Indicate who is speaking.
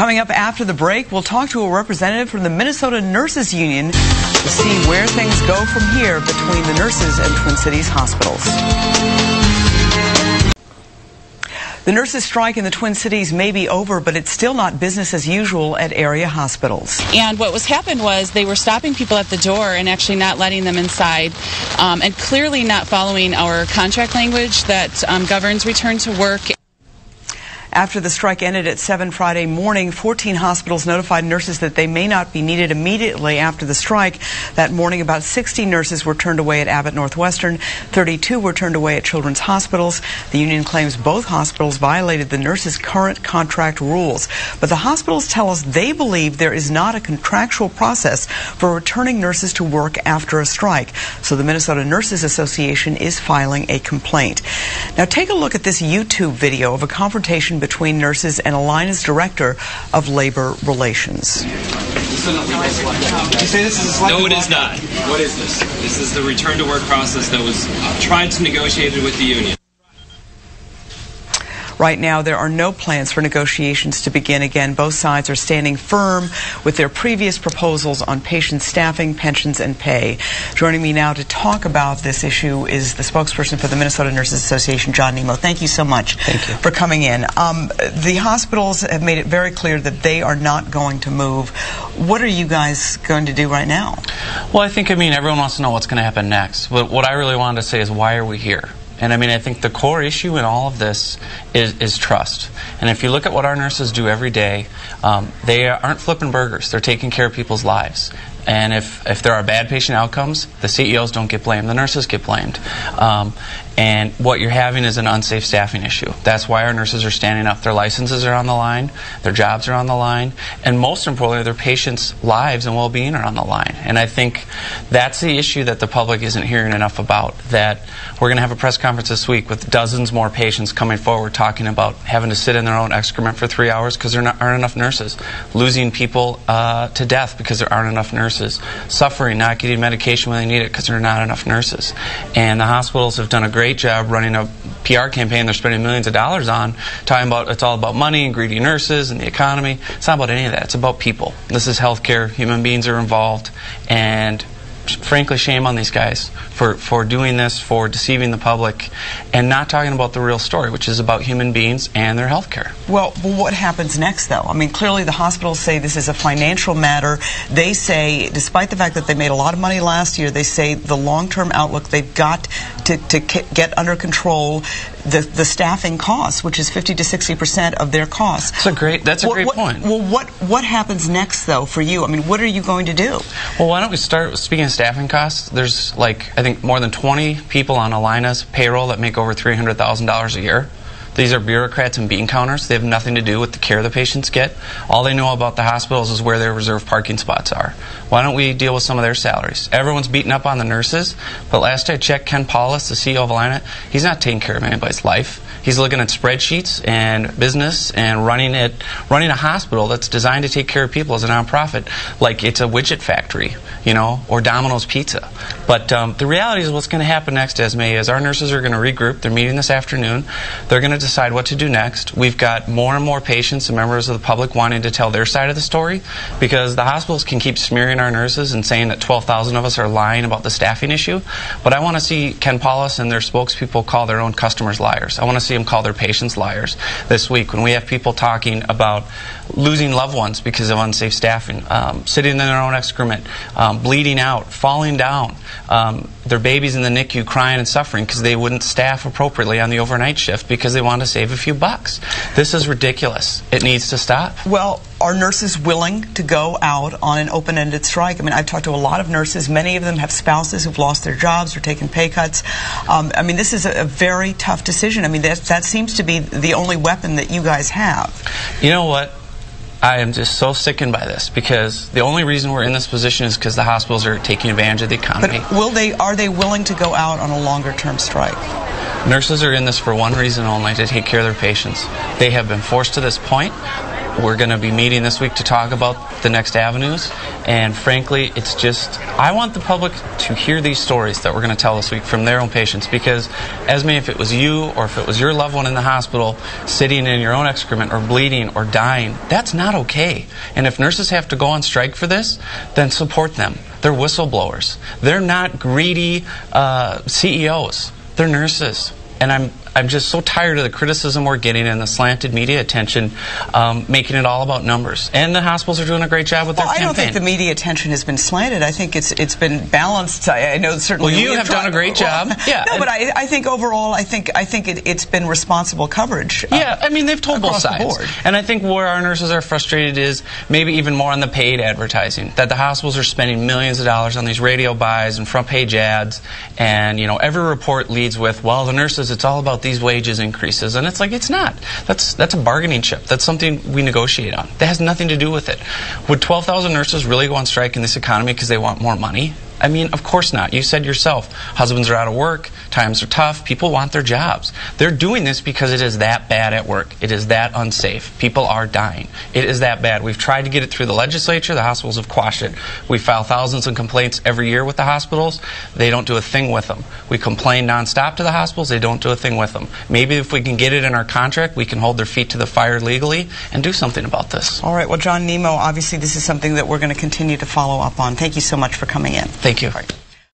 Speaker 1: Coming up after the break, we'll talk to a representative from the Minnesota Nurses Union to see where things go from here between the nurses and Twin Cities hospitals. The nurses' strike in the Twin Cities may be over, but it's still not business as usual at area hospitals.
Speaker 2: And what happened was they were stopping people at the door and actually not letting them inside, and clearly not following our contract language that governs return to work.
Speaker 1: After the strike ended at 7 Friday morning, 14 hospitals notified nurses that they may not be needed immediately after the strike. That morning, about 60 nurses were turned away at Abbott Northwestern. 32 were turned away at Children's Hospitals. The union claims both hospitals violated the nurses' current contract rules. But the hospitals tell us they believe there is not a contractual process for returning nurses to work after a strike. So the Minnesota Nurses Association is filing a complaint. Now take a look at this YouTube video of a confrontation between nurses and Alina's director of labor relations.
Speaker 3: You say this is a
Speaker 4: no, it is not. What is this? This is the return to work process that was tried to negotiate with the union.
Speaker 1: Right now, there are no plans for negotiations to begin again. Both sides are standing firm with their previous proposals on patient staffing, pensions, and pay. Joining me now to talk about this issue is the spokesperson for the Minnesota Nurses Association, John Nemo. Thank you so much for coming in. The hospitals have made it very clear that they are not going to move. What are you guys going to do right now?
Speaker 5: Well, I think, everyone wants to know what's going to happen next. But what I really wanted to say is, why are we here? And I think the core issue in all of this is trust. And if you look at what our nurses do every day, they aren't flipping burgers. They're taking care of people's lives. And if there are bad patient outcomes, the CEOs don't get blamed. The nurses get blamed. And what you're having is an unsafe staffing issue. That's why our nurses are standing up. Their licenses are on the line. Their jobs are on the line. And most importantly, their patients' lives and well-being are on the line. And I think that's the issue that the public isn't hearing enough about, that we're going to have a press conference this week with dozens more patients coming forward talking about having to sit in their own excrement for 3 hours because there aren't enough nurses, losing people to death because there aren't enough nurses, suffering, not getting medication when they need it because there are not enough nurses. And the hospitals have done a great job running a PR campaign they're spending millions of dollars on, talking about it's all about money and greedy nurses and the economy. It's not about any of that. It's about people. This is healthcare. Human beings are involved. And frankly, shame on these guys for doing this, for deceiving the public, and not talking about the real story, which is about human beings and their health care.
Speaker 1: Well, what happens next, though? Clearly the hospitals say this is a financial matter. They say, despite the fact that they made a lot of money last year, they say the long-term outlook, they've got to get under control the staffing costs, which is 50 to 60% of their costs.
Speaker 5: That's a great point.
Speaker 1: Well, what happens next, though, for you? What are you going to do?
Speaker 5: Well, why don't we start, speaking of staffing costs, there's I think more than 20 people on Alina's payroll that make over $300,000 a year. These are bureaucrats and bean counters. They have nothing to do with the care the patients get. All they know about the hospitals is where their reserved parking spots are. Why don't we deal with some of their salaries? Everyone's beating up on the nurses, but last I checked, Ken Paulus, the CEO of Alina, he's not taking care of anybody's life. He's looking at spreadsheets and business and running a hospital that's designed to take care of people as a nonprofit, like it's a widget factory, or Domino's Pizza. But the reality is what's going to happen next, Esme, is our nurses are going to regroup. They're meeting this afternoon. They're going to decide what to do next. We've got more and more patients and members of the public wanting to tell their side of the story, because the hospitals can keep smearing our nurses and saying that 12,000 of us are lying about the staffing issue. But I want to see Ken Paulus and their spokespeople call their own customers liars. I want to see them call their patients liars this week when we have people talking about losing loved ones because of unsafe staffing, sitting in their own excrement, bleeding out, falling down, their babies in the NICU crying and suffering because they wouldn't staff appropriately on the overnight shift because they wanted to save a few bucks. This is ridiculous. It needs to stop.
Speaker 1: Well, are nurses willing to go out on an open-ended strike? I've talked to a lot of nurses. Many of them have spouses who've lost their jobs or taken pay cuts. This is a very tough decision. That seems to be the only weapon that you guys have.
Speaker 5: You know what? I am just so sickened by this, because the only reason we're in this position is because the hospitals are taking advantage of the economy.
Speaker 1: But are they willing to go out on a longer-term strike?
Speaker 5: Nurses are in this for one reason only, to take care of their patients. They have been forced to this point. We're going to be meeting this week to talk about the next avenues, and frankly, it's just, I want the public to hear these stories that we're going to tell this week from their own patients, because, Esme, if it was you or if it was your loved one in the hospital sitting in your own excrement or bleeding or dying, that's not okay. And if nurses have to go on strike for this, then support them. They're whistleblowers. They're not greedy CEOs. They're nurses. And I'm just so tired of the criticism we're getting and the slanted media attention, making it all about numbers. And the hospitals are doing a great job with their campaign.
Speaker 1: I don't think the media attention has been slanted. I think it's been balanced. I know certainly.
Speaker 5: Well, you have done a great job. Yeah.
Speaker 1: No, but I think overall, I think it's been responsible coverage.
Speaker 5: Yeah, I mean, they've told both sides.
Speaker 1: The board.
Speaker 5: And I think where our nurses are frustrated is maybe even more on the paid advertising, that the hospitals are spending millions of dollars on these radio buys and front page ads, and every report leads with, well, the nurses, it's all about these wages increases, and it's like, it's not. That's a bargaining chip. That's something we negotiate on. That has nothing to do with it. Would 12,000 nurses really go on strike in this economy because they want more money? I mean, of course not. You said yourself, husbands are out of work, times are tough, people want their jobs. They're doing this because it is that bad at work. It is that unsafe. People are dying. It is that bad. We've tried to get it through the legislature. The hospitals have quashed it. We file thousands of complaints every year with the hospitals. They don't do a thing with them. We complain nonstop to the hospitals. They don't do a thing with them. Maybe if we can get it in our contract, we can hold their feet to the fire legally and do something about this.
Speaker 1: All right. Well, John Nemo, obviously this is something that we're going to continue to follow up on. Thank you so much for coming in.
Speaker 5: Thank you.
Speaker 1: Right.